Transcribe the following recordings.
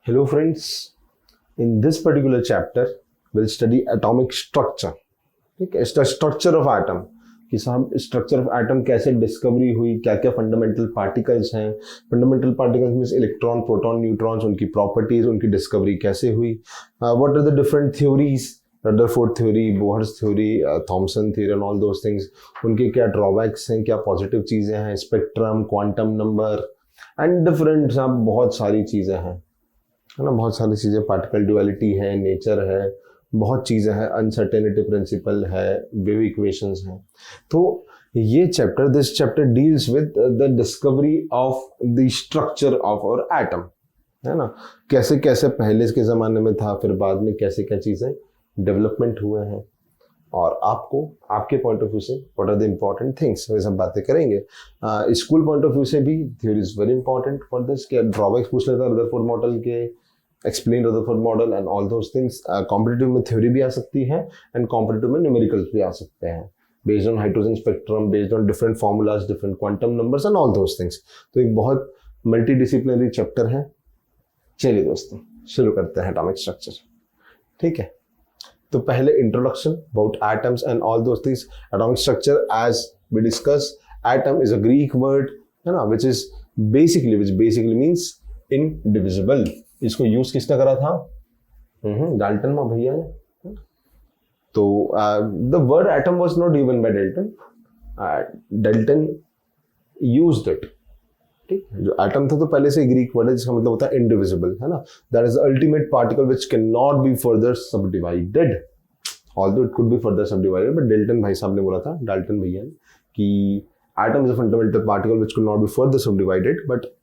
Hello friends, in this particular chapter we'll study atomic structure. ठीक है, structure of atom कि साहब structure of atom कैसे discovery हुई, क्या क्या फंडामेंटल पार्टिकल्स हैं, fundamental particles means electron, proton, neutrons, उनकी प्रॉपर्टीज, उनकी डिस्कवरी कैसे हुई, what are the different theories, Rutherford theory, Bohr's theory, Thomson theory and all those things, उनके क्या ड्रॉबैक्स हैं, क्या पॉजिटिव चीज़ें हैं, spectrum, quantum number and different साहब बहुत सारी चीज़ें हैं, है ना, बहुत सारी चीज़ें, पार्टिकल ड्युअलिटी है, नेचर है, बहुत चीज़ें हैं, अनसर्टेनिटी प्रिंसिपल है, वेव इक्वेशंस हैं। तो ये chapter, this chapter deals with the discovery of the structure of our atom, है ना, कैसे कैसे पहले के ज़माने में था, फिर बाद में कैसे क्या चीज़ें डेवलपमेंट हुए हैं, और आपको आपके पॉइंट ऑफ व्यू से what are the important things, वे सब बातें करेंगे। स्कूल पॉइंट ऑफ व्यू से भी theory is very important for this, क्या ड्रॉबैक्स पूछ लेता है रदरफोर्ड मॉडल के, explain Rutherford model and all those things. Competitive में थ्योरी भी आ सकती है एंड कॉम्पिटिटिव में न्यूमेरिकल्स भी आ सकते हैं, based on hydrogen spectrum, based on different formulas, different quantum numbers and all those things. तो एक बहुत मल्टी डिसिप्लिनरी चैप्टर है। चलिए दोस्तों शुरू करते हैं एटॉमिक स्ट्रक्चर। ठीक है, तो पहले introduction about atoms and all those things. Atomic structure as we discuss, atom is a Greek word, है ना, which basically means indivisible। इसको यूज किसने करा था? डाल्टन में भैया ने। तो the word atom was not given by Dalton, Dalton used it. ठीक, जो एटम था तो पहले से ग्रीक वर्ड है जिसका मतलब होता है इंडिविजिबल, है ना, that is ultimate particle which can not be further subdivided, although it could be further subdivided, but Dalton भाई साहब ने बोला था, डाल्टन भैया ने, कि atom is a fundamental particle which can not be further subdivided. But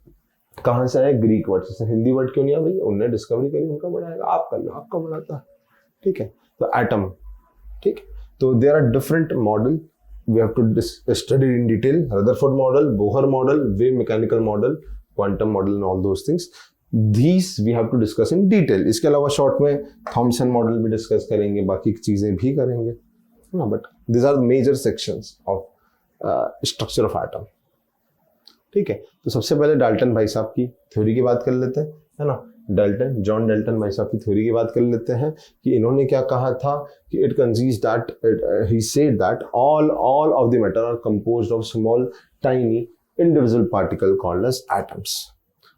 कहाँ से आया? ग्रीक वर्ड से। हिंदी वर्ड क्यों नहीं आया भाई? उन्होंने डिस्कवरी करी, उनका बनाएगा, आप कर लो, आपका बनाता। ठीक है, तो एटम, ठीक, तो there are different model, we have to study in detail, Rutherford model, Bohr model, wave mechanical model, quantum model and all those things. These we have to discuss in detail. इसके अलावा short में Thompson model भी discuss करेंगे, बाकी चीज़ें भी करेंगे ना, but these are major sections of structure of atom। ठीक है, तो सबसे पहले डाल्टन भाई साहब की थ्योरी की बात कर लेते हैं, है ना, डाल्टन, जॉन डाल्टन भाई साहब की थ्योरी की बात कर लेते हैं कि इन्होंने क्या कहा था कि it consist that, he said that all of the matter are composed of small tiny individual particle called as atoms.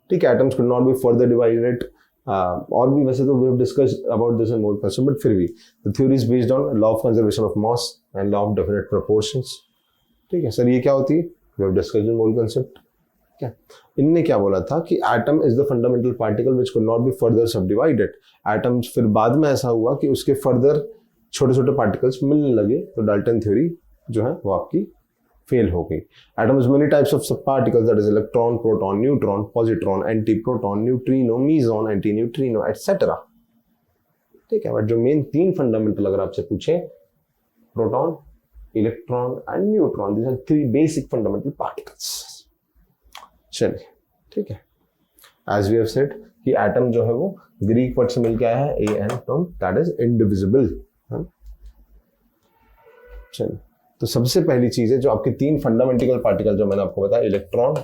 ठीक है, atoms could not be further divided, और भी वैसे तो we have discussed about this in more person, but फिर भी the theory is based on law of conservation of mass and law of definite proportions. ठीक है सर, ये क्या होती है? We have discussed in mole concept. क्या इनने क्या बोला था कि atom is the fundamental particle which could not be further subdivided. Atoms, फिर बाद में ऐसा हुआ कि उसके फर्दर छोटे छोटे पार्टिकल्स मिलने लगे, तो डाल्टन थ्योरी जो है वो आपकी फेल हो गई। Atom is many types of sub particles, that is electron, proton, neutron, positron, anti proton, neutrino, meson, anti neutrino etcetera. ठीक है, बट जो मेन तीन फंडामेंटल अगर आपसे पूछे, proton, electron and neutron, these are three basic fundamental particles. चलिए, ठीक है, एज वी हैव सेड कि एटम जो है वो ग्रीक वर्ड से मिलकर आया है, A N term, that is indivisible. चलिए, तो सबसे पहली चीज है जो आपके तीन फंडामेंटल पार्टिकल जो मैंने आपको बताया, इलेक्ट्रॉन,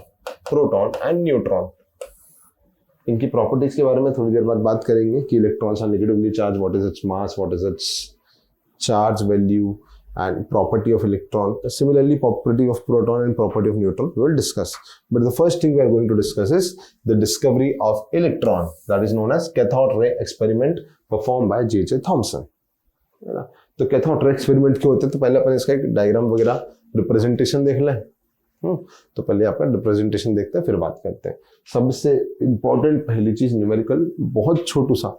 प्रोटॉन एंड न्यूट्रॉन, इनकी प्रॉपर्टीज के बारे में थोड़ी देर बाद बात करेंगे कि electrons are negatively charge, what is its mass, what is its charge value and property of electron. Similarly, property of proton and property of neutron we will discuss. But the first thing we are going to discuss is the discovery of electron, that is known as cathode ray experiment performed by J.J. Thomson. है ना, तो cathode ray experiment क्यों होते हैं? तो पहले अपन इसका एक डायग्राम वगैरह रिप्रेजेंटेशन देख लें। तो पहले आपका रिप्रेजेंटेशन देखते हैं, फिर बात करते हैं। सबसे इंपॉर्टेंट पहली चीज न्यूमेरिकल, बहुत छोटू सा,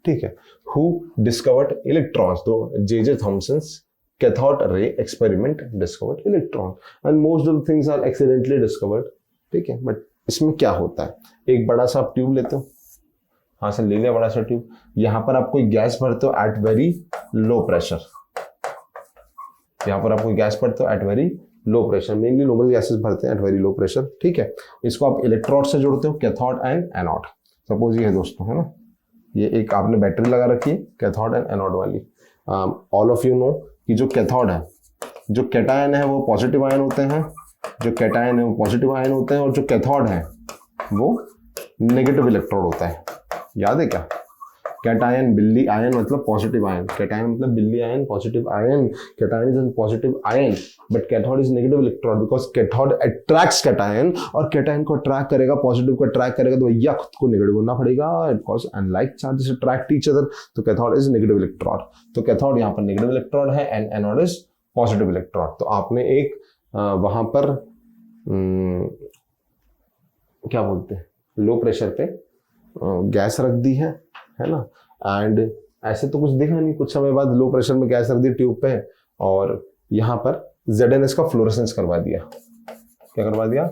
ठीक है। Who discovered electrons? तो J.J. Thomson's cathode ray experiment discovered electron and most of the things are accidentally discovered। ठीक है, बट इसमें क्या होता है, एक बड़ा सा ट्यूब लेते हो, हाँ सर ले लिया बड़ा सा ट्यूब, यहाँ पर आप कोई गैस भरते हो एट वेरी लो प्रेशर, यहाँ पर आप कोई गैस भरते हो at very low pressure, mainly noble gases भरते हैं एट वेरी लो प्रेशर। ठीक है, इसको आप इलेक्ट्रोड से जोड़ते हो, कैथोड एंड एनोड। सपोज ये है दोस्तों, है ना, ये एक आपने बैटरी लगा रखी है कैथोड एंड एनोड वाली। ऑल ऑफ यू नो कि जो कैथोड है, जो कैटायन है वो पॉजिटिव आयन होते हैं, जो कैटायन है वो पॉजिटिव आयन होते हैं, और जो कैथोड है वो नेगेटिव इलेक्ट्रोड होता है। याद है क्या? कैटायन, बिल्ली आयन मतलब पॉजिटिव आयन, कैटायन मतलब बिल्ली ion, positive ion, cation is positive ion, but cathode is negative electron because cathode attracts cation, और कैटायन को अट्रैक्ट करेगा, पॉजिटिव को अट्रैक्ट करेगा, तो भैया खुद को नेगेटिव होना पड़ेगा, because unlike charges attract each other, तो कैथोड इज नेगेटिव इलेक्ट्रॉन। तो कैथोड यहाँ पर नेगेटिव इलेक्ट्रॉन है and anode is positive electron. तो आपने एक वहां पर क्या बोलते हैं, लो प्रेशर पे गैस रख दी है ना, एंड ऐसे तो कुछ दिखा नहीं, कुछ समय बाद लो प्रेशर में गैस रख दी ट्यूब पे, और यहाँ पर ZnS का फ्लोरेसेंस करवा दिया। क्या करवा दिया?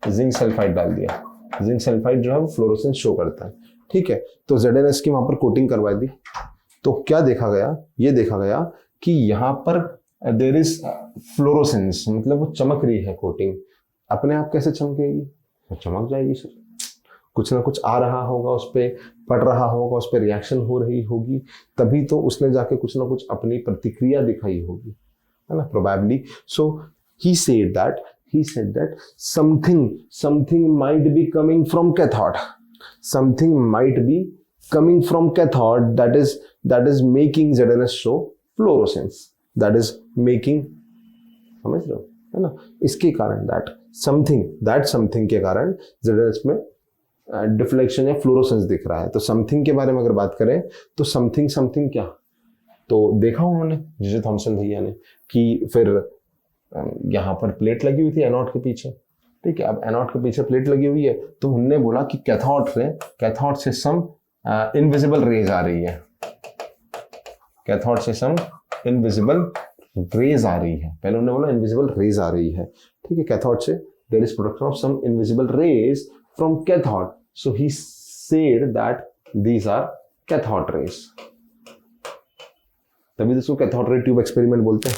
जिंक सल्फाइड डाल दिया। जिंक सल्फाइड जो है वो फ्लोरेसेंस शो करता है, ठीक है। तो ZnS की वहां पर कोटिंग करवा दी, तो क्या देखा गया? ये देखा गया कि यहाँ पर देयर इज फ्लोरोसेंस, मतलब वो चमक रही है कोटिंग। अपने आप कैसे चमकेगी? वो चमक जाएगी सर, कुछ ना कुछ आ रहा होगा, उस पर पड़ रहा होगा, उस पर रिएक्शन हो रही होगी, तभी तो उसने जाके कुछ ना कुछ अपनी प्रतिक्रिया दिखाई होगी, है ना, probably. So he said that something might be coming from cathode, something might be coming from cathode that is making ZnS show fluorescence, that is making, समझ रहे हो, है ना, इसके कारण that something के कारण ZnS में डिफ्लेक्शन या फ्लोरोसेंस दिख रहा है। तो समथिंग के बारे में अगर बात करें तो समथिंग क्या, तो देखा उन्होंने जे थॉमसन भैया ने कि फिर यहाँ पर प्लेट लगी हुई थी एनोड के पीछे, ठीक है। अब एनोड के पीछे प्लेट लगी हुई है, तो उन्होंने बोला कि कैथोड से सम इनविजिबल रेज आ रही है, कैथोड से सम इनविजिबल रेज आ रही है। पहले उन्होंने बोला इनविजिबल रेज आ रही है, ठीक है, कैथोड से there is production of some invisible rays from cathode, so he said that these are cathode rays, तभी इसको कैथोड रे ट्यूब एक्सपेरिमेंट बोलते हैं,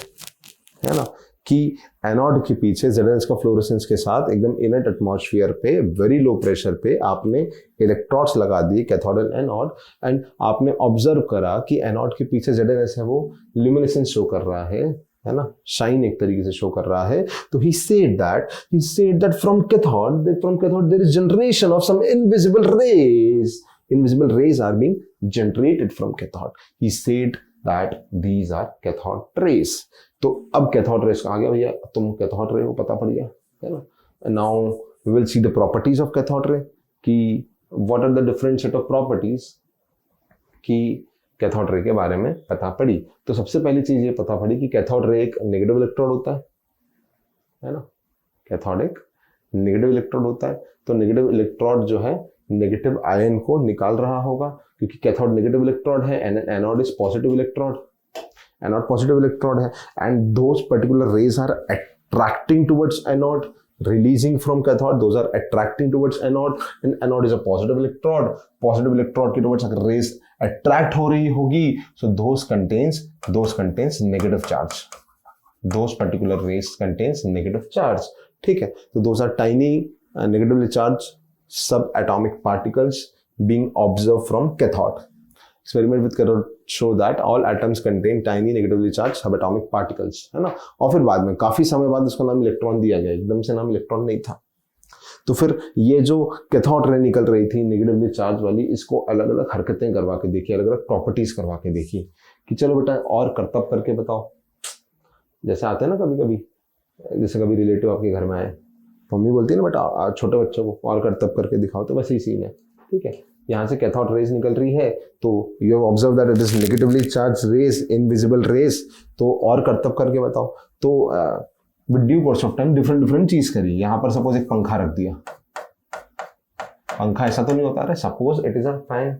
है ना, कि एनोड के पीछे ZnS का फ्लोरेसेंस के साथ एकदम इनर्ट एटमॉस्फेयर पे वेरी लो प्रेशर पे आपने इलेक्ट्रोड्स लगा दिए, कैथोड एंड एनोड, एंड आपने ऑब्जर्व करा कि एनोड के पीछे ZnS है वो ल्यूमिनेसेंस शो कर रहा है ना, शाइन एक तरीके से शो कर रहा है। तो he said that from cathode there is generation of some invisible rays are being generated from cathode. He said that these are cathode rays. तो अब cathode rays आ गया भैया, तुम cathode ray को पता पड़ गया, है ना। Now we will see the properties of cathode ray, कि what are the different set of properties, कि कैथोड रे के बारे में पता पड़ी। तो सबसे पहली चीज ये पता पड़ी कि कैथोड रे एक नेगेटिव इलेक्ट्रोड होता है ना, कैथोड एक नेगेटिव इलेक्ट्रोड होता है। तो नेगेटिव इलेक्ट्रोड जो है नेगेटिव आयन को निकाल रहा होगा, क्योंकि कैथोड नेगेटिव इलेक्ट्रोड है, anode is positive electrode, anode positive electrode है, and those particular rays are attracting towards anode, releasing from cathode, those are attracting towards anode, and anode is a positive electrode की towards अगर rays attract हो रही होगी, so those contains negative charge, those particular rays contains negative charge, ठीक है। तो those are tiny negatively charged subatomic particles being observed from cathode. Experiment with cathode show that all atoms contain tiny negatively charged subatomic particles, है ना। और फिर बाद में काफी समय बाद उसका नाम इलेक्ट्रॉन दिया गया, एकदम से नाम इलेक्ट्रॉन नहीं था। तो फिर ये जो कैथोड रे निकल रही थी नेगेटिवली चार्ज वाली, इसको अलग अलग हरकतें करवा के देखी, अलग अलग प्रॉपर्टीज करवा के देखी, कि चलो बेटा और करतब करके बताओ। जैसे आते हैं ना कभी कभी, जैसे कभी रिलेटिव आपके घर में आए, मम्मी बोलती है ना बेटा छोटे बच्चों को और करतब करके दिखाओ, तो वैसे ही सीन है, ठीक है। यहाँ से कैथोड रेज निकल रही है, तो you have observe that it is negatively charge rays, invisible rays, तो और करतब करके बताओ। तो with due course of time different चीज करी। यहाँ पर सपोज एक पंखा रख दिया, पंखा ऐसा तो नहीं होता है, suppose it is a fan,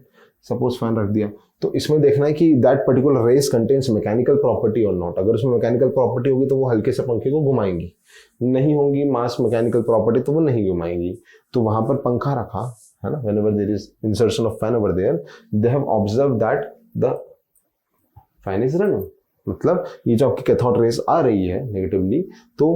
suppose fan रख दिया, तो इसमें देखना है कि that particular rays contains mechanical property or not. अगर उसमें मैकेनिकल प्रॉपर्टी होगी तो वो हल्के से पंखे को घुमाएंगी, नहीं होंगी मास मैकेनिकल प्रॉपर्टी तो वो नहीं घुमाएंगी। तो वहां पर पंखा रखा, है ना, whenever there is insertion of fan over there, they have observed that the fan is running, मतलब ये जो आपकी कैथोड रेज आ रही है नेगेटिवली, तो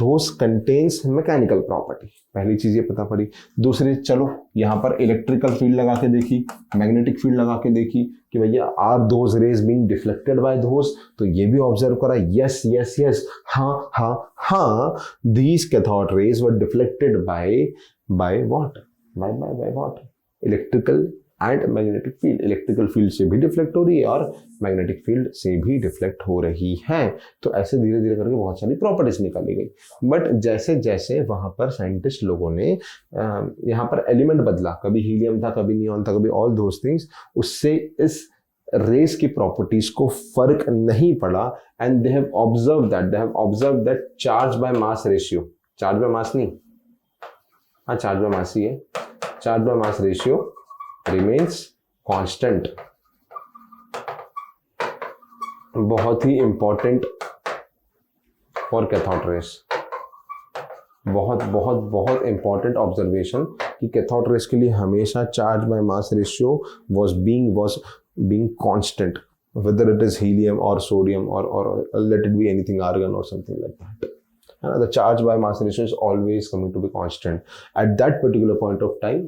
those contains मैकेनिकल प्रॉपर्टी, पहली चीज ये पता पड़ी। दूसरी, चलो यहाँ पर इलेक्ट्रिकल फील्ड लगा के देखी, मैग्नेटिक फील्ड लगा के देखी कि भैया are those rays being deflected by those, तो ये भी ऑब्जर्व करा, यस हाँ these cathode rays were deflected by what, by what? Electrical and magnetic field, electrical field से भी डिफ्लेक्ट हो रही है और मैग्नेटिक फील्ड से भी डिफ्लेक्ट हो रही है। तो ऐसे धीरे धीरे करके बहुत सारी प्रॉपर्टीज निकाली गई। बट जैसे जैसे वहां पर साइंटिस्ट लोगों ने यहाँ पर एलिमेंट बदला, कभी हीलियम था, कभी नियॉन था, कभी ऑल दोस थिंग्स, उससे इस रेस की प्रॉपर्टीज को फर्क नहीं पड़ा। And they have observe that charge by mass ratio, charge by मास नहीं, हाँ चार्ज बाय मास ही है, charge by mass ratio remains constant. बहुत ही इंपॉर्टेंट फॉर कैथोड रेस, बहुत बहुत बहुत इंपॉर्टेंट ऑब्जर्वेशन कि कैथोड रेस के लिए हमेशा charge by mass ratio was being constant, whether it is helium or sodium or let it be anything, argon or something like that. The charge by mass ratio is always coming to be constant. At that particular point of time,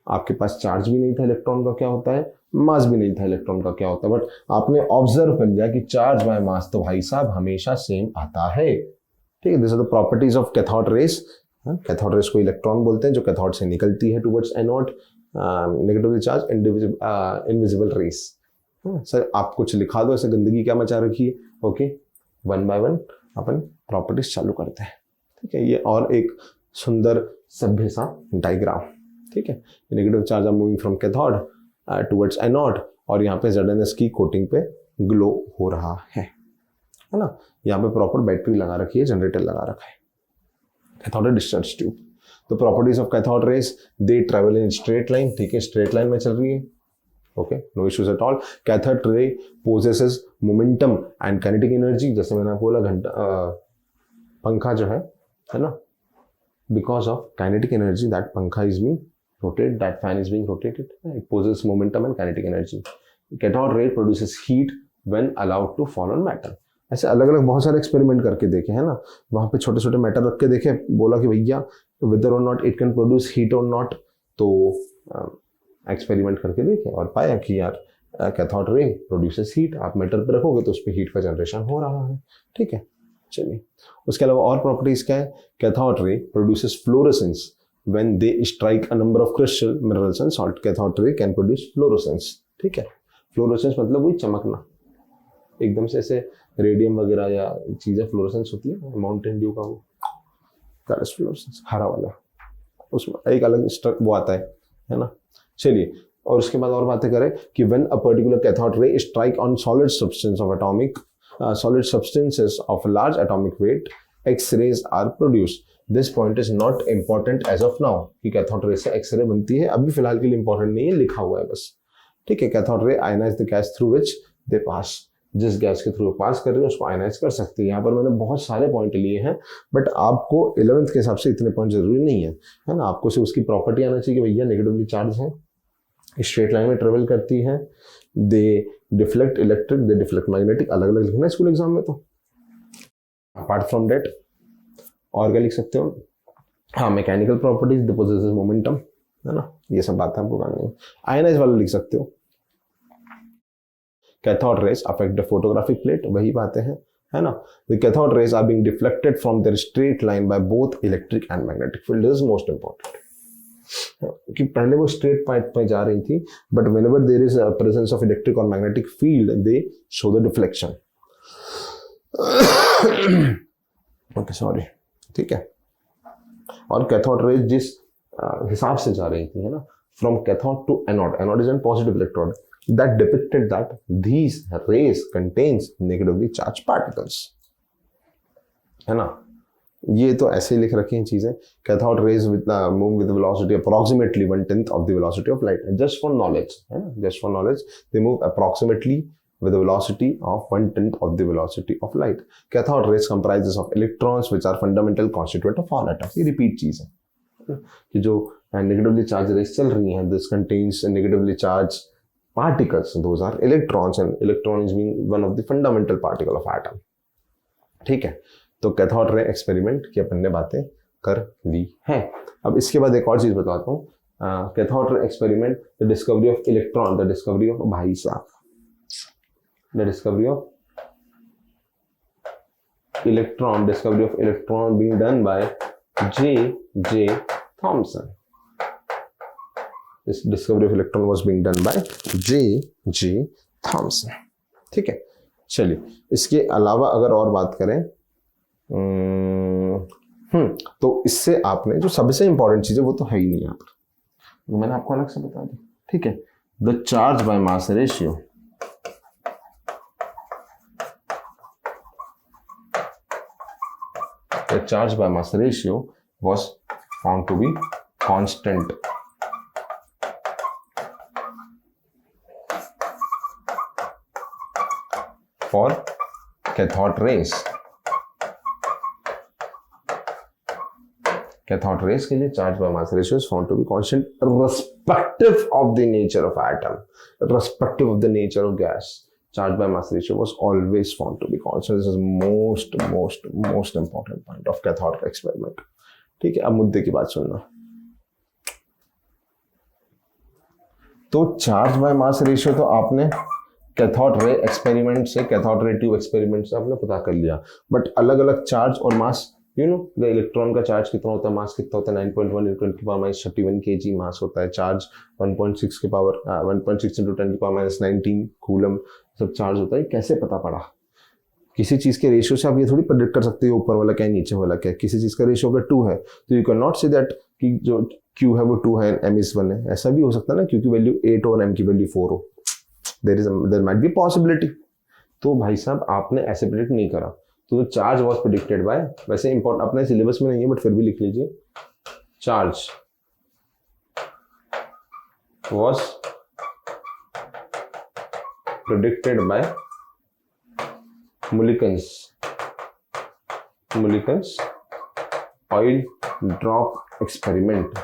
आपके पास charge भी नहीं था electron का क्या होता है, मास भी नहीं था इलेक्ट्रॉन का क्या होता है, बट आपने ऑब्जर्व कर लिया कि चार्ज बाय मास तो भाई साहब हमेशा सेम आता है। ठीक है, this are the properties of cathode rays. Cathode rays को इलेक्ट्रॉन बोलते हैं जो कैथोड से निकलती है towards anode, negatively charge invisible rays. Sir आप कुछ लिखा दो, ऐसे गंदगी क्या मचा रखी है। Okay, one by one upon properties चालू करते हैं। ठीक है, ये और एक सुंदर सभ्य सा डायग्राम। ठीक है, negative charge are moving from cathode towards anode और यहाँ पे ZnS की कोटिंग पे ग्लो हो रहा है ना। यहाँ पे प्रॉपर बैटरी लगा रखी है, जनरेटर लगा रखा है, कैथोड डिस्चार्ज ट्यूब। तो properties of cathode rays, they travel in straight line. ठीक है, स्ट्रेट लाइन में चल रही है। Okay, no issues at all. Cathode ray possesses momentum and kinetic energy. जैसे मैंने आपको बोला घंटा पंखा जो है ना, because of kinetic energy that पंखा is being rotated, that fan is being rotated, it possesses momentum and kinetic energy. Cathode ray produces heat when allowed to fall on metal. ऐसे अलग अलग बहुत सारे एक्सपेरिमेंट करके देखे हैं ना, वहाँ पे छोटे छोटे मेटल रख के देखे, बोला कि भैया whether or not it can produce heat or not, तो एक्सपेरिमेंट करके देखे और पाया कि यार कैथोड रे प्रोड्यूसेस हीट। आप मेटल पे रखोगे तो उस पर हीट का जनरेशन हो रहा है। ठीक है, चलिए उसके अलावा और प्रॉपर्टीज क्या है। कैथोड रे produces fluorescence when they strike a number of crystal minerals and salt. Cathode ray can produce fluorescence. ठीक है, फ्लोरोसेंस मतलब वही चमकना, एकदम से ऐसे रेडियम वगैरह या चीजें फ्लोरोसेंस होती है, माउंटेन ड्यू का वो दैट इज फ्लोरोसेंस, हरा वाला, उसमें एक अलग स्ट्रक वो आता है ना। चलिए, और उसके बाद और बातें करें कि when a particular cathode ray strike on solid substance of atomic solid substances of large atomic weight, X-rays are produced. This point is not important as of now कि कैथोड रे से एक्सरे बनती है, अभी फिलहाल के लिए important नहीं है, लिखा हुआ है बस। ठीक है, cathode ray ionize the gas through which they pass. जिस गैस के थ्रू पास कर रहे हैं उसको आयनाइज कर सकते हैं। यहाँ पर मैंने बहुत सारे पॉइंट लिए हैं, बट आपको 11th के हिसाब से इतने पॉइंट जरूरी नहीं है ना। आपको सिर्फ उसकी प्रॉपर्टी आना चाहिए कि भैया नेगेटिवली चार्ज है, स्ट्रेट लाइन में ट्रेवल करती है, दे डिफ्लेक्ट इलेक्ट्रिक, दे डिफ्लेक्ट मैग्नेटिक, अलग अलग लिखना है स्कूल एग्जाम में। तो अपार्ट फ्रॉम दैट और क्या लिख सकते हो, हाँ mechanical properties, the possesses momentum, है ना, ये सब बातें आपको करनी है। आयनाइज वाला लिख सकते हो। Cathode rays affect the photographic plate, वही बातें हैं, है ना। The cathode rays are being deflected from their straight line by both electric and magnetic field. This is most important कि पहले वो स्ट्रेट पाथ पे जा रही थी, but whenever there is a presence of electric और magnetic field they show the deflection. Okay, sorry. ठीक है, और कैथोड रेज जिस हिसाब से जा रही थी, है ना, from cathode to anode, anode is an positive electrode, that depicted that these rays contains negatively charge particles, है ना। ये तो ऐसे ही लिख रखी हैं चीजें। Cathode rays with move with velocity approximately 1/10 of the velocity of light, just for knowledge, है ना, just for knowledge, they move approximately with a velocity of 1/10 of the velocity of light. Cathode rays comprises of electrons which are fundamental constituent of all atoms. ये repeat चीज है कि जो negatively charged rays चल रही हैं, this contains negatively charged particles. Those are electrons and electron is being one of the fundamental particle of atom. ठीक है, तो कैथोड रे एक्सपेरिमेंट की अपन ने बातें कर ली हैं। अब इसके बाद एक और चीज बताता हूँ। Cathode ray experiment, the discovery of electron, the discovery of भाई साहब, the discovery of electron being done by J. Thomson. This discovery of electron was being done by J Thompson. ठीक है, चलिए इसके अलावा अगर और बात करें तो इससे आपने जो सबसे इंपॉर्टेंट चीज है वो तो है ही नहीं यहाँ पर, तो मैंने आपको अलग से बता दी। ठीक है, the charge by mass ratio was found to be constant for cathode rays। Cathode rays के लिए charge by mass ratio is found to be constant irrespective of the nature of atom, irrespective of the nature of gas. Charge by mass ratio was always found to be constant. This is most important point of cathode experiment. ठीक है, अब मुद्दे की बात सुनना। तो charge by mass ratio तो आपने कैथोड रे एक्सपेरिमेंट से, कैथोड रे ट्यूब एक्सपेरिमेंट से आपने पता कर लिया, बट अलग अलग चार्ज और मास, यू नो द इलेक्ट्रॉन का चार्ज कितना होता है, मास कितना होता है, 9.1 × 10⁻³ kg मास होता है, चार्ज 1.6 के पावर 1.6 × 10⁻19 कूलम सब चार्ज होता है। कैसे पता पड़ा? किसी चीज के रेशियो से आप ये थोड़ी प्रेडिक्ट कर सकते हो ऊपर वाला क्या है नीचे वाला क्या है। किसी चीज का रेशियो अगर 2 है तो you can not say that कि जो Q है वो 2 है M is 1 है। ऐसा भी हो सकता है ना, Q की वैल्यू 8 हो और M की वैल्यू 4 हो, देयर माइट बी पॉसिबिलिटी। तो भाई साहब आपने ऐसे प्रेडिक्ट नहीं करा, तो चार्ज वॉज प्रेडिक्टेड बाय, वैसे इंपॉर्टेंट अपने सिलेबस में नहीं है बट फिर भी लिख लीजिए, charge was predicted by Mulliken's oil drop experiment,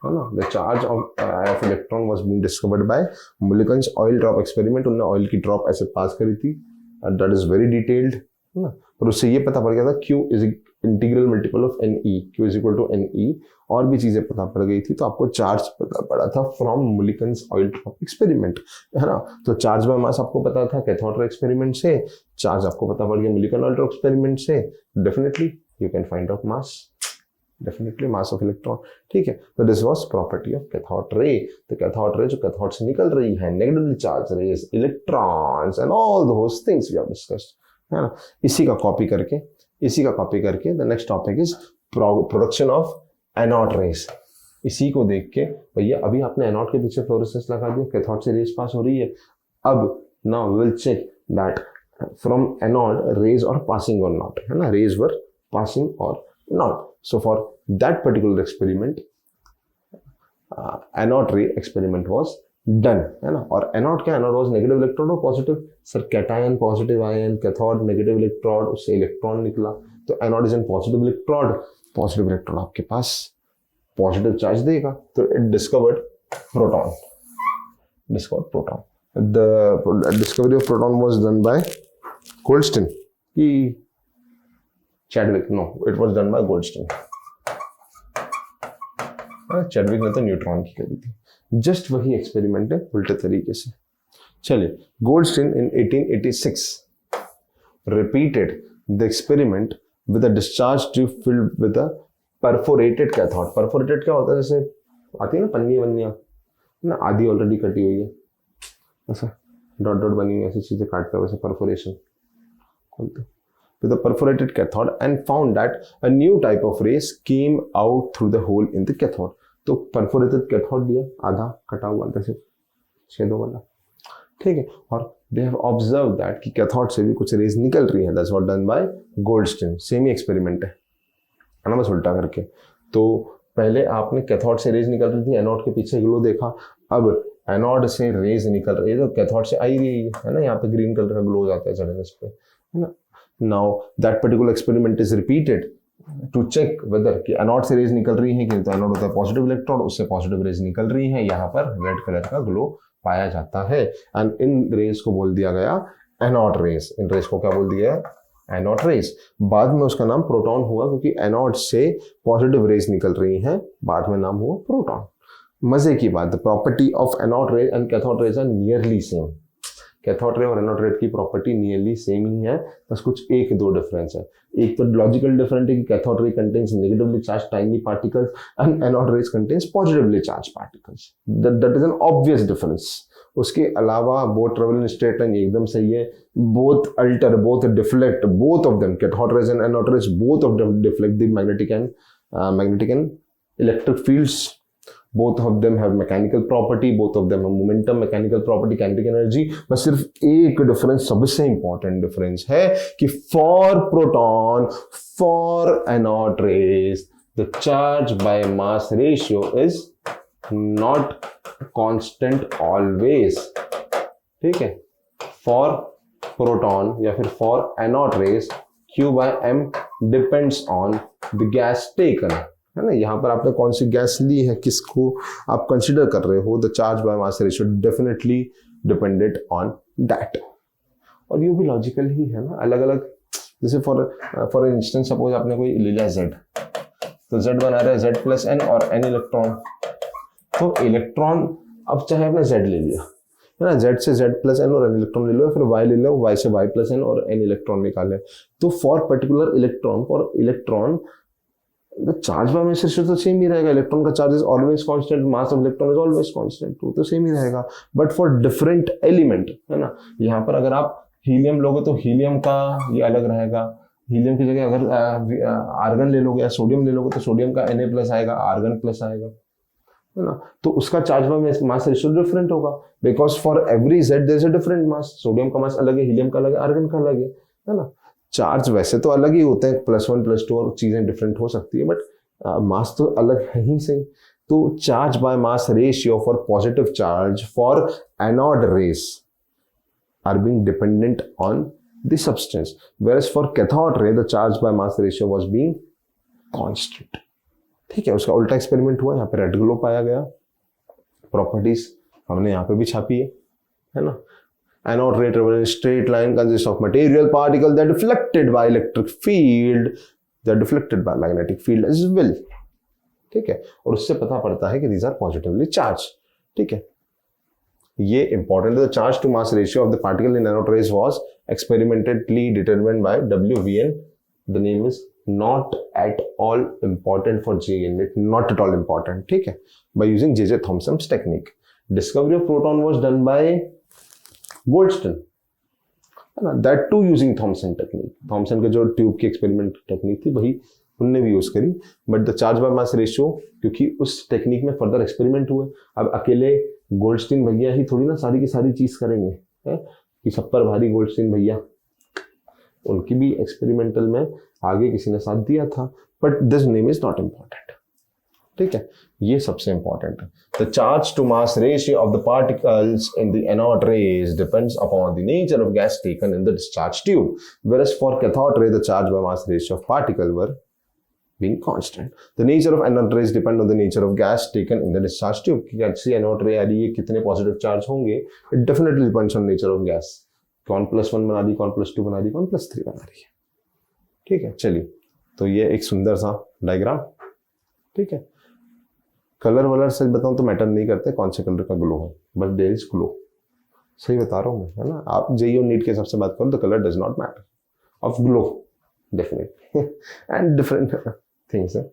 है ना। The charge of electron was being discovered by Mulliken's oil drop experiment। उन्होंने ऑयल की ड्रॉप ऐसे पास करी थी, that is very detailed, है ना। और उससे ये पता पड़ गया था Q is integral multiple of NE, Q is equal to NE, और भी चीजें पता पड़ गई थी। तो आपको चार्ज पता पड़ा था from Mulliken's oil drop experiment, है ना। तो चार्ज बाय मास आपको पता था कैथोड रे एक्सपेरिमेंट से, चार्ज आपको पता पड़ गया Mulliken ऑयल ड्रॉप एक्सपेरिमेंट से, definitely you can find out mass, definitely mass of electron. ठीक है, तो this was property of cathode ray. तो कैथोड रे जो कैथोड से निकल रही है, negatively charge rays, electrons and all those things we have discussed, है ना। इसी का कॉपी करके the next topic is production of anode rays. इसी को देख के भैया अभी आपने एनोड के पीछे फ्लोरोसेंस लगा दिया, कैथोड से रेज पास हो रही है। अब now we will check that from anode rays are passing or not, है ना, rays were passing or not. So for that particular experiment anode ray experiment was done, है ना। और एनोड क्या, एनोड वाज नेगेटिव इलेक्ट्रोड और positive, sir cation positive ion, cathode negative electrode, उससे electron निकला। तो anode is an positive electrode आपके पास पॉजिटिव चार्ज देगा, तो it discovered proton. The discovery of proton was done by Goldstein की Chadwick, no it was done by Goldstein. Chadwick ने तो न्यूट्रॉन की करी थी। जस्ट वही एक्सपेरिमेंट है उल्टे तरीके से। चलिए, Goldstein in 1886 repeated the experiment with a discharge tube filled with a perforated cathode। perforated क्या होता है, जैसे आती है ना पन्नियां ना, आधी ऑलरेडी कटी हुई है, ऐसा डॉट डॉट बनी हुई ऐसी चीजें काटते हैं, वैसे परफोरेशन खोलते with a perforated cathode and found that a new type of rays came out through the hole in the cathode। तो perforated cathode दिया, आधा कटा हुआ जैसे छेदों वाला, ठीक है। और they have observed that कि कैथोड से भी कुछ रेज निकल रही है। That's what done by Goldstein। Same he experiment है ना, बस उल्टा करके। तो पहले आपने कैथोड से रेज निकल रही थी, एनोड के पीछे ग्लो देखा। अब एनोड से रेज निकल रही है तो कैथोड से आई रही है ना, यहाँ पे ग्रीन कलर का ग्लो हो जाता है सडन पे, है ना। Now that particular experiment is repeated to check whether कि एनोड से रेज निकल रही है कि, तो एनोड होता है पॉजिटिव इलेक्ट्रोड, उससे पॉजिटिव रेज निकल रही है, यहाँ पर रेड कलर का ग्लो पाया जाता है। एंड इन रेज को बोल दिया गया एनोड रेज। इन रेज को क्या बोल दिया, एनोड रेज। बाद में उसका नाम प्रोटॉन हुआ क्योंकि एनोड से पॉजिटिव रेज निकल रही हैं, बाद में नाम हुआ प्रोटॉन। मजे की बात, the property of anode rays and cathode rays are nearly same. Cathode ray और एनोड रे की प्रॉपर्टी नियरली सेम ही है, बस कुछ एक दो डिफरेंस है। एक तो लॉजिकल डिफरेंट है कि कैथोड रे contains negatively charge tiny particles and anode rays contains positively charge particles, that is an obvious difference. उसके अलावा both travel in straight line एकदम सही है, both alter, both deflect, both of them cathode rays and anode rays both of them deflect the magnetic and electric fields, both of them have mechanical property, both of them have momentum, mechanical property, kinetic energy। बस सिर्फ एक difference, सबसे important difference है कि for proton, for anode rays the charge by mass ratio is not constant always. ठीक है, for proton या फिर for anode rays Q by M depends on the gas taken, है ना। यहाँ पर आपने कौन सी गैस ली है, किसको आप कंसिडर कर रहे हो, the charge by mass ratio definitely depended on that. और ये भी लॉजिकल ही है ना, अलग अलग, जैसे फॉर इंस्टेंस सपोज आपने कोई ले लिया Z, तो Z बना रहा है Z प्लस N और N इलेक्ट्रॉन, तो इलेक्ट्रॉन अब चाहे आपने Z ले लिया है ना, Z से Z प्लस N और N इलेक्ट्रॉन ले लो, फिर Y ले लो, Y से Y प्लस N और N इलेक्ट्रॉन निकाले, तो for particular electron the charge by mass ratio तो सेम ही रहेगा, इलेक्ट्रॉन का charge is always constant, mass of electron is always constant, तो सेम ही रहेगा। बट फॉर डिफरेंट एलिमेंट, है ना, यहाँ पर अगर आप हीलियम लोगे तो हीलियम का ये अलग रहेगा, हीलियम की जगह अगर आर्गन ले लोगे या सोडियम ले लोगे तो सोडियम का Na प्लस आएगा, आर्गन प्लस आएगा, है ना, तो उसका charge by mass ratio different होगा, because for every Z there is a different mass, sodium का मास अलग है, हीलियम का अलग है, आर्गन का अलग है ना। चार्ज वैसे तो अलग ही होते हैं, +1 +2 और चीजें डिफरेंट हो सकती है, बट मास तो अलग है ही सही। तो charge by mass ratio for positive charge for anode rays are being dependent on the substance, whereas for cathode ray the charge by mass ratio was being constant. ठीक है, उसका उल्टा एक्सपेरिमेंट हुआ, यहाँ पे रेड ग्लो पाया गया, properties हमने यहाँ पे भी छापी है ना। Anode ray travel in straight line consists of material particle that deflected by electric field, that deflected by magnetic field as well। ठीक है, और उससे पता पड़ता है कि these are positively charged। ठीक है, ये important है। The charge to mass ratio of the particle in anode rays was experimentally determined by WVN। The name is not at all important for J unit, not at all important। ठीक है, by using J.J. Thomson's technique। Discovery of proton was done by Goldstein, है ना, that to using Thomson technique. Thomson के जो tube की experiment technique थी वही उनने भी यूज करी, but the charge by mass ratio, क्योंकि उस टेक्निक में फर्दर एक्सपेरिमेंट हुए। अब अकेले गोल्डस्टीन भैया ही थोड़ी ना सारी की सारी चीज करेंगे, है कि सब पर भारी गोल्डस्टीन भैया, उनकी भी एक्सपेरिमेंटल में आगे किसी ने साथ दिया था, but this name is not important. ठीक है, ये सबसे इंपॉर्टेंट है। The charge to mass ratio of the particles in the anode rays depends upon the nature of gas taken in the discharge tube, whereas for cathode ray the charge by mass ratio of particle were being constant। The nature of anode rays depend on the nature of gas taken in the discharge tube। कि कैसी anode रे आ रही है, कितने positive charge होंगे, it definitely depends on nature of gas। कौन +1 बना दी, कौन +2 बना दी, कौन +3 बना रही है। ठीक है, चलिए, तो ये एक सुंदर सा डायग्राम। ठीक है, कलर वलर सच बताऊं तो मैटर नहीं करते कौन से कलर का ग्लो है, बट देयर इज ग्लो। सही बता रहा हूं मैं, है ना। आप जेईई और नीट के हिसाब से बात करो, the colour does not matter, of glow definitely and different things है।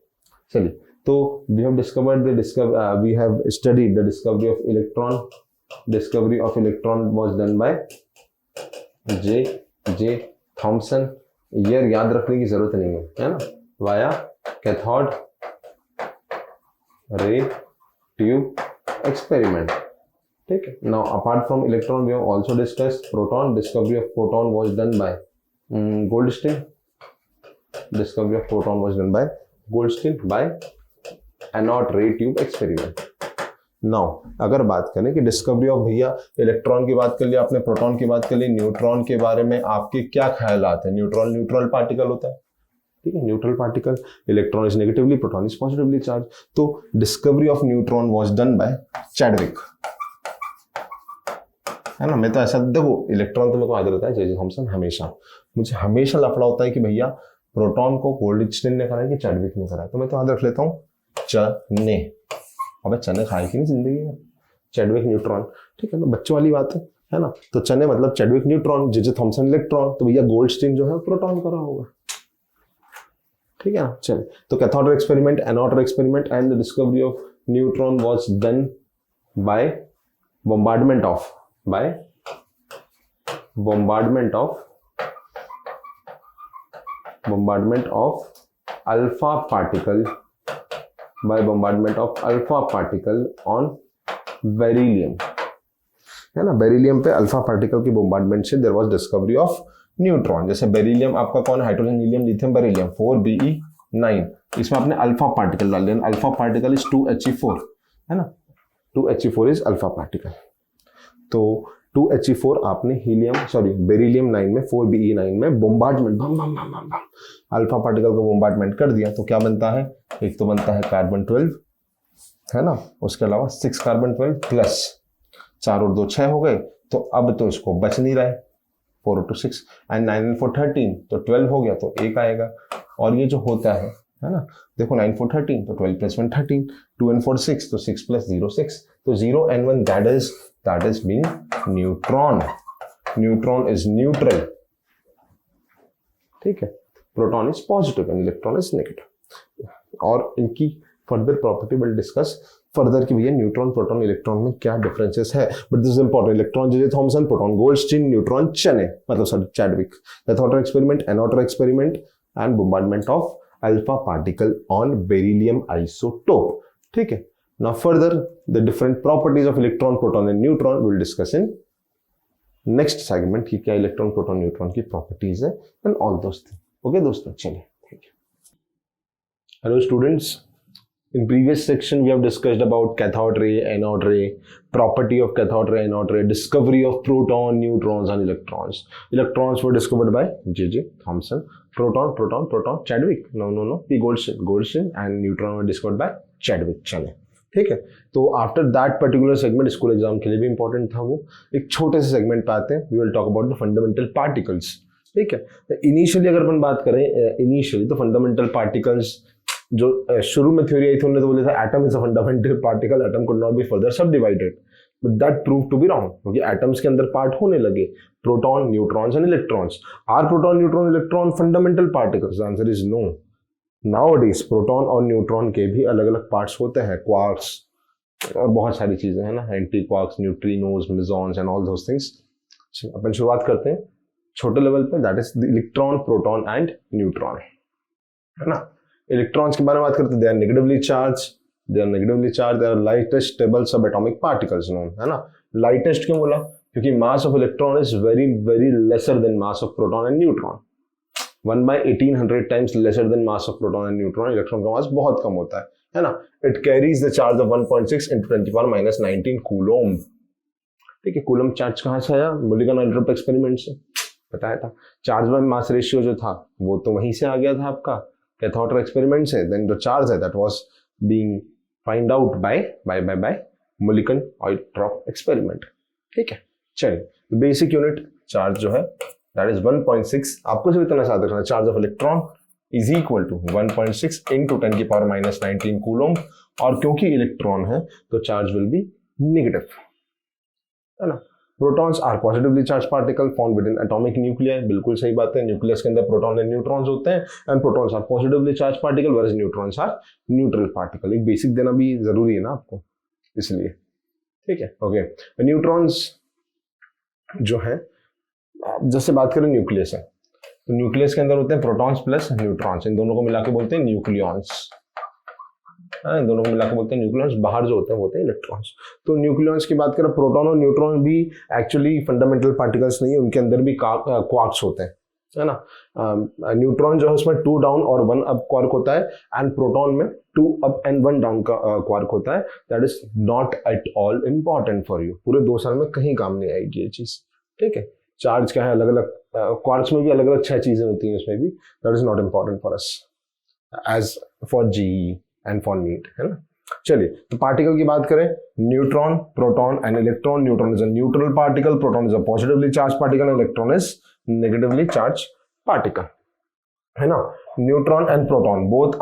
चलिए, तो we have we have studied the discovery of electron. Discovery of electron was done by J Thomson. Year याद रखने की जरूरत नहीं है ना, via cathode ray tube experiment। ठीक है, now apart from electron we have also discussed proton। discovery of proton was done by Goldstein। discovery of proton was done by Goldstein by anode ray tube experiment। now अगर बात करें कि discovery of, भैया electron की बात कर लिया आपने, प्रोटॉन की बात कर ली, न्यूट्रॉन के बारे में आपके क्या ख्यालात हैं। न्यूट्रॉन न्यूट्रल पार्टिकल होता है, ठीक है, neutral particle, electron is negatively, proton is positively charge. तो discovery of neutron was done by Chadwick, है ना। मैं तो ऐसा, देखो इलेक्ट्रॉन तो मेरे को याद रहता है जे.जे. थॉमसन, हमेशा मुझे हमेशा लफड़ा होता है कि भैया प्रोटॉन को गोल्डस्टीन ने कराया कि चैडविक ने कराया, तो मैं तो याद रख लेता हूँ चने। अबे चने खाए कि नहीं जिंदगी में, चैडविक न्यूट्रॉन। ठीक है, तो बच्चों वाली बात है, है ना। तो चने मतलब चैडविक न्यूट्रॉन, जे जे थॉमसन इलेक्ट्रॉन, तो भैया गोल्डस्टीन जो है प्रोटॉन का रहा होगा। ठीक है ना। चलिए, तो cathode ray experiment, anode ray experiment and the discovery of neutron was done by bombardment of alpha particle on beryllium, है ना। बेरिलियम पे अल्फा पार्टिकल की बोम्बार्डमेंट से there was discovery of neutron. जैसे बेरिलियम आपका कौन, hydrogen, helium, lithium, beryllium 4Be9, इसमें आपने अल्फा पार्टिकल डाल दिया। अल्फा पार्टिकल इज 2He4, है ना। 2He4 is alpha particle. तो 2He4 आपने बेरिलियम 9 में 4Be9 में बोम्बार्डमेंट अल्फा पार्टिकल को बोम्बार्डमेंट कर दिया, तो क्या बनता है, एक तो बनता है कार्बन 12, है ना, उसके अलावा 6 कार्बन 12 प्लस 4 और 2 6 हो गए। तो अब तो इसको बच नहीं रहा है, 4 और 2 6 एंड 9 and 4 13, तो 12 हो गया, तो 1 आएगा। और ये जो होता है ना, देखो 9 4 13, तो 12 plus 1 13, 2 and 4 6, तो 6 plus 0 6, तो 0 and 1 that is being neutron. Neutron is neutral, ठीक है। Proton is positive and electron is negative. और इनकी further property will discuss further कि भैया न्यूट्रॉन, प्रोटॉन, इलेक्ट्रॉन में क्या डिफरेंसेस है। But this is important. Electron J J Thomson, proton Goldstein, neutron चने मतलब sorry Chadwick. Cathode ray experiment, anode ray experiment and bombardment of alpha particle on beryllium isotope, ठीक है। Now further the different properties of electron, proton and neutron will discuss in next segment कि क्या electron, proton, neutron की properties है and all those things. Okay दोस्तों, चलिए, thank you. Hello students, in previous section we have discussed about cathode ray, anode ray, property of cathode ray, anode ray, discovery of proton, neutrons and electrons. Electrons were discovered by J.J. Thomson. Proton, Chadwick. No, P. Goldstein and neutron were discovered by Chadwick. चले, ठीक है। तो after that particular segment, school exam के लिए भी important था वो, एक छोटे से सेगमेंट पे आते हैं। We will talk about the fundamental particles, ठीक है। इनिशियली अगर अपन बात करें, इनिशियली तो फंडामेंटल पार्टिकल्स जो शुरू में थ्योरी आई थी, उन्होंने तो बोला था atom is a fundamental particle, atom could not be further subdivided, but that prove to be wrong, क्योंकि एटम्स के अंदर पार्ट होने लगे, proton, neutrons and electrons. Are proton, neutron, electron fundamental particles? Answer is no. Nowadays proton और neutron के भी अलग अलग पार्ट्स होते हैं, क्वार्क्स और बहुत सारी चीजें हैं ना, anti quarks, neutrinos, mesons and all those things. अपन शुरुआत करते हैं छोटे लेवल पे, that is the electron, proton and neutron, है ना। इलेक्ट्रॉन्स के बारे में बात करते हैं, they are negatively charge, they are lightest stable subatomic particles known, है ना। लाइटेस्ट क्यों बोला? क्योंकि mass of electron is very very lesser than mass of proton and neutron, 1/1800 times lesser than mass of proton and neutron. Electron का मास बहुत कम होता है ना। It carries the charge of 1.6 × 10⁻19 coulomb, ठीक है। कूलोम चार्ज कहाँ से आया? मोलिकन आइसोटोप एक्सपेरिमेंट से, बताया था। चार्ज बाय मास रेशियो जो था वो तो वहीं से आ गया था आपका कैथोड रे एक्सपेरिमेंट से। देन जो चार्ज है that was being find out by Millikan isotope experiment, ठीक है। चलिए, बेसिक यूनिट चार्ज जो है दैट इज 1.6। आपको सिर्फ इतना याद रखना, charge of electron is equal to 1.6 × 10⁻19 coulomb. और क्योंकि इलेक्ट्रॉन है तो चार्ज विल बी नेगेटिव, है ना। Protons are positively charge particle found within atomic nuclear, बिल्कुल सही बात है। न्यूक्लियस के अंदर प्रोटॉन एंड न्यूट्रॉन्स होते हैं, and protons are positively charge particle whereas neutrons are neutral particle. एक बेसिक देना भी जरूरी है ना आपको, इसलिए, ठीक है। ओके, न्यूट्रॉन्स जो है, जैसे बात करें न्यूक्लियस है, तो न्यूक्लियस के अंदर होते हैं प्रोटॉन्स प्लस न्यूट्रॉन्स, इन दोनों को मिला के बोलते हैं न्यूक्लियॉन्स, इन दोनों को मिलाकर बोलते हैं न्यूक्लियॉन्स। बाहर जो होते हैं वो होते हैं इलेक्ट्रॉन्स। तो न्यूक्लियॉन्स की बात करें, प्रोटॉन और न्यूट्रॉन भी एक्चुअली फंडामेंटल पार्टिकल्स नहीं है, उनके अंदर भी क्वार्क्स होते हैं, है ना। न्यूट्रॉन जो है उसमें 2 डाउन और 1 अप क्वार्क होता है, एंड प्रोटॉन में 2 अप एंड 1 डाउन का क्वार्क होता है। That is not at all important for you, पूरे 2 साल में कहीं काम नहीं आएगी ये चीज, ठीक है। चार्ज क्या है, अलग अलग क्वार्क्स में भी अलग अलग 6 चीजें होती हैं उसमें भी, that is not important for us as for JEE and for NEET, है ना। चलिए, तो पार्टिकल की बात करें, neutron, proton and electron. Neutron is a neutral particle, proton is a positively charge particle, electron is negatively charge particle, है ना। Neutron and proton both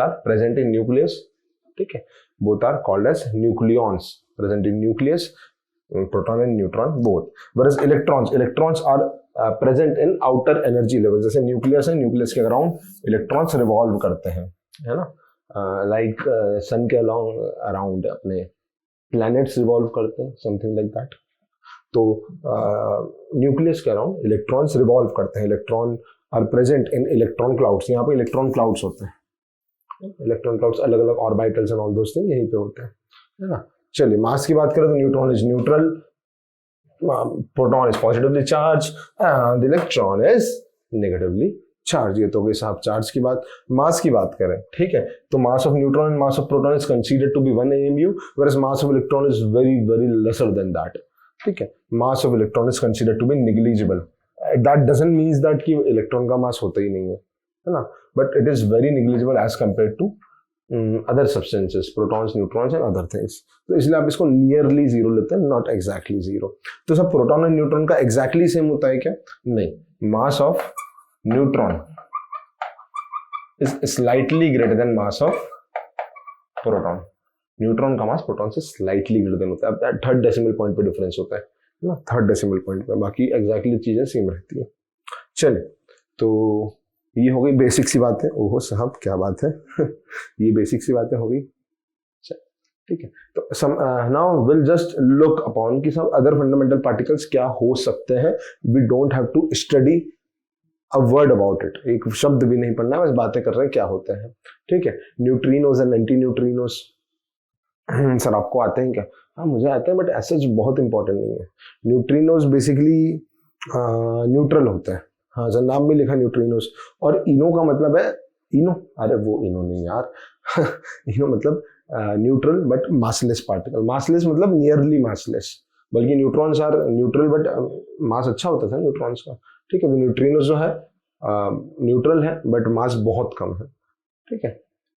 are present in nucleus, ठीक है। Both are called as nucleons, present in nucleus, proton and neutron both. Whereas electrons are present in outer energy level. जैसे nucleus है, nucleus के around electrons revolve करते हैं, है ना, like सन के अराउंड अपने प्लैनेट्स रिवॉल्व करते हैं, समथिंग लाइक दैट. तो न्यूक्लियस के अराउंड इलेक्ट्रॉन्स रिवॉल्व करते हैं. Electron are present in electron clouds. यहाँ पे इलेक्ट्रॉन क्लाउड्स होते हैं. इलेक्ट्रॉन क्लाउड्स अलग अलग orbitals and all those thing यहीं पे होते हैं, है ना. चलिए मास की बात करें तो neutron is neutral, proton is positively charge and electron is negatively charge. ये तो गई साहब चार्ज की बात. मास की बात करें, ठीक है, तो mass of neutron and mass of proton is considered to be 1 AMU, whereas mass of electron is very very lesser than that. ठीक है, mass of electron is considered to be negligible. That doesn't means that कि electron का mass होता ही नहीं है ना, but it is very negligible as compare to other substances, protons, neutrons and other things. तो इसलिए आप इसको नियरली जीरो लेते हैं, नॉट एग्जैक्टली जीरो. तो सब प्रोटॉन और न्यूट्रॉन का एग्जैक्टली सेम होता है क्या? नहीं. मास of neutron is slightly greater than mass of proton. Neutron का मास प्रोटॉन से स्लाइटली ग्रेटर देन होता है. अब थर्ड डेसिमल पॉइंट पे डिफरेंस होता है ना, थर्ड डेसिमल पॉइंट पे, बाकी एग्जैक्टली चीजें सेम रहती है. चलिए, तो ये हो गई बेसिक सी बातें. ओहो साहब क्या बात है ये बेसिक सी बातें हो गई. ठीक है, तो now will just look upon कि सब अदर फंडामेंटल पार्टिकल्स क्या हो सकते हैं. We don't have to study a word about it, एक शब्द भी नहीं पढ़ना है, बस बातें कर रहे हैं क्या होते हैं. ठीक है, neutrinos and anti neutrinos. Sir आपको आते हैं क्या? हाँ मुझे आते हैं, बट ऐसे बहुत इंपॉर्टेंट नहीं है. न्यूट्रिनोज बेसिकली न्यूट्रल होता है. हाँ सर नाम में लिखा न्यूट्रिनोज. और इनो का मतलब है इनो, अरे वो इनो नहीं यार इनो मतलब neutral but massless particle. Massless मतलब नियरली मासलेस, बल्कि neutrons are neutral but mass अच्छा होता था न्यूट्रॉन्स का. ठीक है, तो न्यूट्रिनोज जो है न्यूट्रल है बट मास बहुत कम है. ठीक है,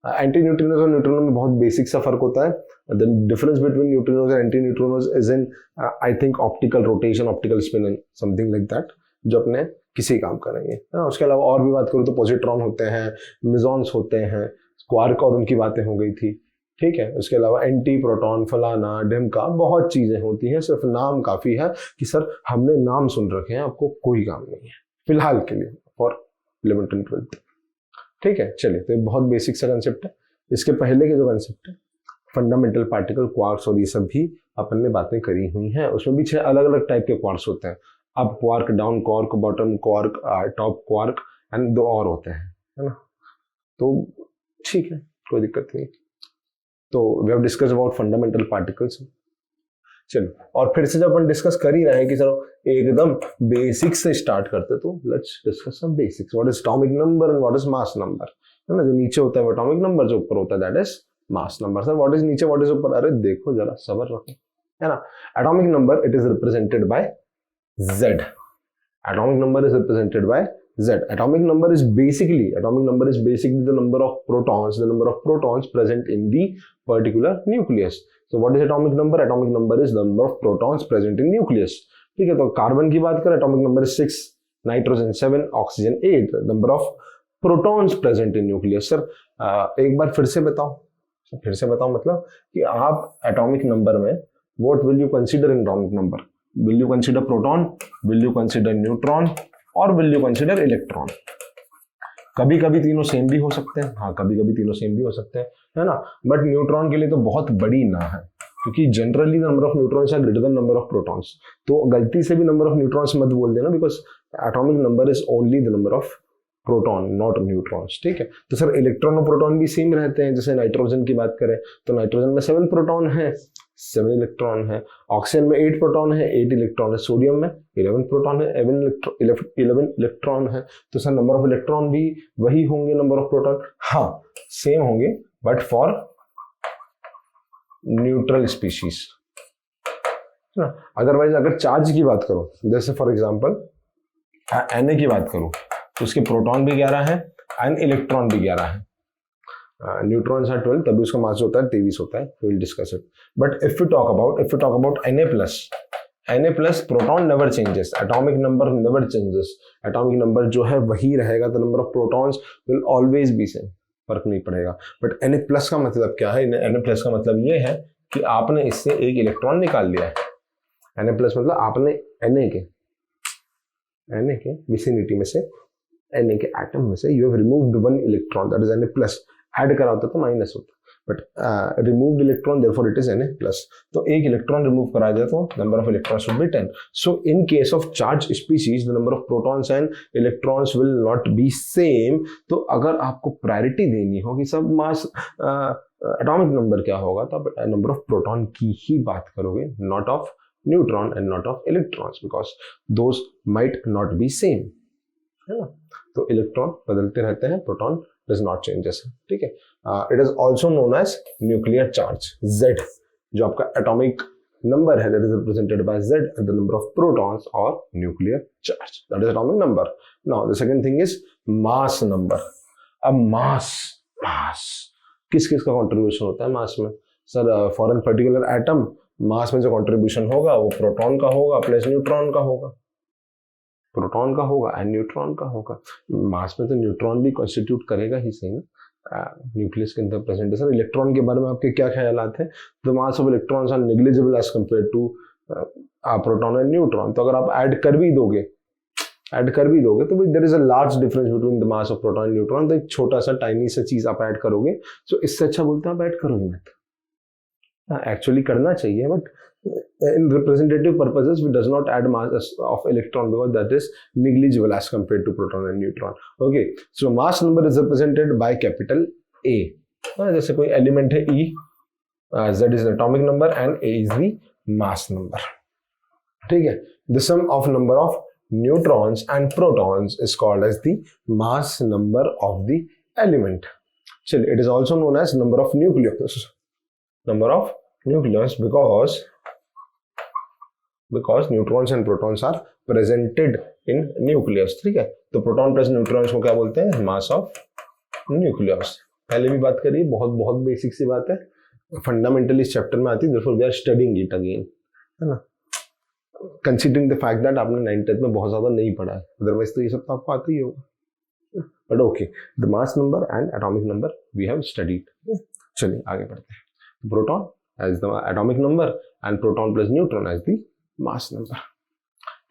एंटी न्यूट्रिनोज और न्यूट्रिनो में बहुत बेसिक सा फर्क होता है. The difference between neutrinos and anti neutrinos is in I think optical rotation, optical spin and something like that, जो अपने किसी काम करेंगे. उसके अलावा और भी बात करूँ तो पॉजिट्रॉन होते हैं, मिजॉन्स होते हैं, क्वार्क और उनकी बातें हो गई थी. ठीक है, उसके अलावा एंटी प्रोटॉन, फलाना ढिमका, बहुत चीजें होती हैं. सिर्फ नाम काफी है कि सर हमने नाम सुन रखे हैं, आपको कोई काम नहीं है फिलहाल के लिए फॉर 11th and 12th. ठीक है, चलिए, तो बहुत बेसिक सा कंसेप्ट है. इसके पहले के जो कंसेप्ट है फंडामेंटल पार्टिकल, क्वार्क्स और ये सब भी अपन ने बातें करी हुई हैं. उसमें भी 6 अलग अलग टाइप के क्वार्क्स होते हैं. Up quark, down quark, bottom quark, top quark and 2 और होते हैं, है ना. तो ठीक है, कोई दिक्कत नहीं. तो we have discuss about fundamental particles. चलो, और फिर से जब अपन डिस्कस कर ही रहे हैं कि चलो एकदम बेसिक से स्टार्ट करते, तो let's discuss some basics. What is atomic number and what is mass number, है ना. जो नीचे होता है वो एटॉमिक नंबर, जो ऊपर होता है that is mass number. Sir what is नीचे, व्हाट इज ऊपर? अरे देखो जरा सब्र रखो, है ना. Atomic number it is represented by Z. Atomic number is represented by Z. Atomic number is basically the number of protons present in the particular nucleus. So what is atomic number? Atomic number is the number of protons present in nucleus. ठीक है, तो carbon की बात करें, atomic number is 6, nitrogen 7, oxygen 8. Number of protons present in nucleus. Sir एक बार फिर से बताओ मतलब कि आप एटॉमिक नंबर में what will you consider in atomic number? Will you consider proton? Will you consider neutron? और will you consider electron? कभी कभी तीनों सेम भी हो सकते हैं. हाँ, कभी कभी तीनों सेम भी हो सकते हैं, है ना. बट न्यूट्रॉन के लिए तो बहुत बड़ी ना है, क्योंकि generally number of neutrons are greater than number of protons. तो गलती से भी नंबर ऑफ न्यूट्रॉन्स मत बोल देना, because atomic number is only the number of proton, not neutrons. ठीक है, तो सर इलेक्ट्रॉन और प्रोटॉन भी सेम रहते हैं. जैसे नाइट्रोजन की बात करें तो नाइट्रोजन में 7 प्रोटॉन है, 7 इलेक्ट्रॉन है. ऑक्सीजन में 8 प्रोटॉन है, 8 इलेक्ट्रॉन है. सोडियम में 11 प्रोटॉन है, 11 इलेक्ट्रॉन है. तो सर नंबर ऑफ इलेक्ट्रॉन भी वही होंगे, नंबर ऑफ प्रोटॉन हाँ सेम होंगे, but for neutral species. Otherwise अगर चार्ज की बात करो, जैसे फॉर एग्जांपल Na की बात करूं, तो उसके प्रोटॉन भी 11 है एंड इलेक्ट्रॉन भी 11 है. न्यूट्रॉन्स आर 12, तभी उसका मास होता है 23 होता है. We will discuss it. But if you talk about Na+, proton never changes, atomic number never changes. Atomic number जो है वही रहेगा, the number of protons will always be same, फर्क नहीं पड़ेगा. बट Na+ का मतलब क्या है? Na+ का मतलब ये है कि आपने इससे एक इलेक्ट्रॉन निकाल लिया है, Na प्लस मतलब आपने Na के विसिनिटी में से, Na के एटम में से you have removed one electron, that is Na plus. Add करा होता तो माइनस होता, but removed electron therefore it is Na plus. तो एक इलेक्ट्रॉन रिमूव करा जाए तो number of electrons would be 10। So in case of charge species the number of protons and electrons will not be same. तो अगर आपको priority देनी हो कि सब मास एटॉमिक नंबर क्या होगा, तो आप नंबर ऑफ प्रोटॉन की ही बात करोगे, not of neutron and not of electrons, because those might not be same, है ना। तो इलेक्ट्रॉन बदलते रहते हैं, प्रोटॉन डज नॉट चेंजेस, ठीक है। It is also known as nuclear charge, Z, जो आपका एटॉमिक नंबर है, that is represented by Z and the number of protons और nuclear charge, that is atomic number. Now the second thing is mass number. अब mass किस किस का contribution होता है मास में? Sir for an particular atom mass में जो कंट्रीब्यूशन होगा वो प्रोटॉन का होगा प्लस न्यूट्रॉन का होगा, प्रोटॉन का होगा एंड न्यूट्रॉन का होगा। मास में तो न्यूट्रॉन भी कॉन्स्टिट्यूट करेगा ही सही ना, न्यूक्लियस के अंदर प्रेजेंट है। सर इलेक्ट्रॉन के बारे में आपके क्या ख्यालात हैं? The mass of electrons are negligible as compare to proton and neutron. तो अगर आप ऐड कर भी दोगे तो there is a large difference between the mass of proton and neutron. तो एक छोटा सा टाइनी सा चीज आप ऐड करोगे, सो इससे अच्छा बोलते हैं आप ऐड करोगे मत। एक्चुअली करना चाहिए, but in representative purposes we does not add mass of electron because that is negligible as compared to proton and neutron. Okay, so mass number is represented by capital A. जैसे कोई element है E, Z is the atomic number and A is the mass number. ठीक है, the sum of number of neutrons and protons is called as the mass number of the element. चलिए, it is also known as number of nucleons. Number of nucleons because neutrons and protons are presented in nucleus, ठीक है। तो proton plus neutrons को क्या बोलते हैं? Mass of nucleus. पहले भी बात करी, बहुत बेसिक सी बात है, फंडामेंटली इस चैप्टर में आती है, therefore we are studying it again, है ना। कंसीडरिंग द फैक्ट दैट आपने 9th में बहुत ज्यादा नहीं पढ़ा है, अदरवाइज तो ये सब तो आपको आता ही होगा, but okay. The mass number and atomic number we have studied. चलिए आगे बढ़ते हैं। Proton as the atomic number and proton plus neutron as the mass number,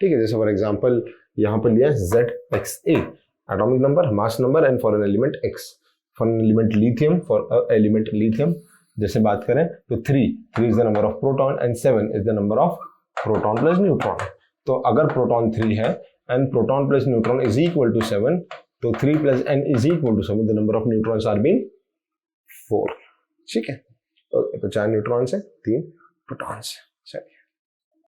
ठीक है। जैसे फॉर एग्जांपल यहाँ पर लिया ZXA, atomic number, mass number and for an element X, for an element lithium, for element lithium जैसे बात करें तो 3 is the number of proton and 7 is the number of proton plus neutron. तो अगर proton 3 है and proton plus neutron is equal to 7, तो 3 + n is equal to 7, the number of neutrons are been 4, ठीक है। तो 4 neutrons है, 3 protons है।